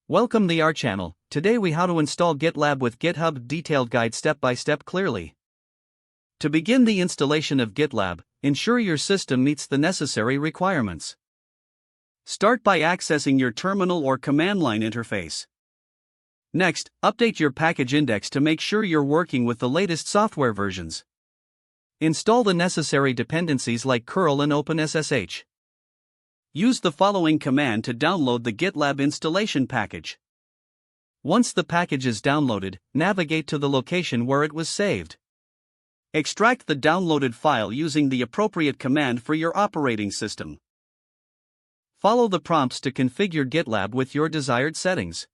Welcome to our channel. Today we how to install GitLab with GitHub detailed guide step by step clearly. To begin the installation of GitLab, ensure your system meets the necessary requirements. Start by accessing your terminal or command line interface. Next, update your package index to make sure you're working with the latest software versions. Install the necessary dependencies like curl and OpenSSH. Use the following command to download the GitLab installation package. Once the package is downloaded, navigate to the location where it was saved. Extract the downloaded file using the appropriate command for your operating system. Follow the prompts to configure GitLab with your desired settings.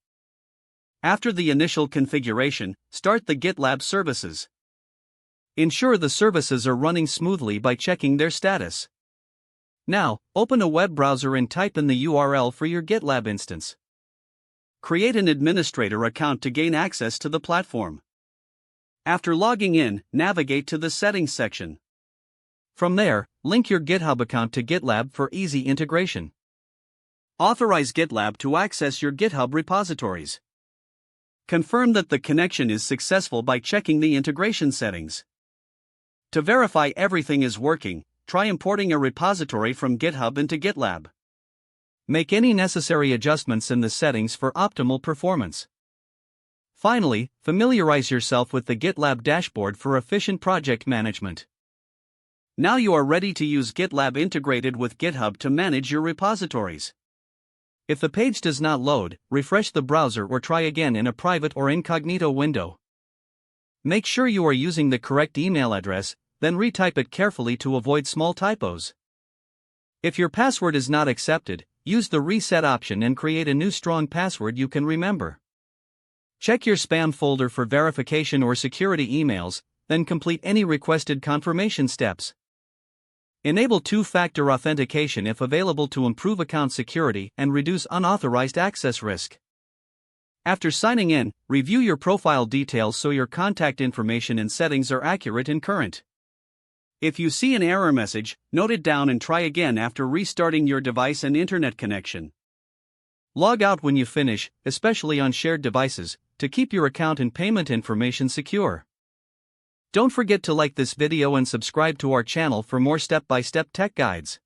After the initial configuration, start the GitLab services. Ensure the services are running smoothly by checking their status. Now, open a web browser and type in the URL for your GitLab instance. Create an administrator account to gain access to the platform. After logging in, navigate to the Settings section. From there, link your GitHub account to GitLab for easy integration. Authorize GitLab to access your GitHub repositories. Confirm that the connection is successful by checking the integration settings. To verify everything is working, try importing a repository from GitHub into GitLab. Make any necessary adjustments in the settings for optimal performance. Finally, familiarize yourself with the GitLab dashboard for efficient project management. Now you are ready to use GitLab integrated with GitHub to manage your repositories. If the page does not load, refresh the browser or try again in a private or incognito window. Make sure you are using the correct email address, then retype it carefully to avoid small typos. If your password is not accepted, use the reset option and create a new strong password you can remember. Check your spam folder for verification or security emails, then complete any requested confirmation steps. Enable two-factor authentication if available to improve account security and reduce unauthorized access risk. After signing in, review your profile details so your contact information and settings are accurate and current. If you see an error message, note it down and try again after restarting your device and internet connection. Log out when you finish, especially on shared devices, to keep your account and payment information secure. Don't forget to like this video and subscribe to our channel for more step-by-step tech guides.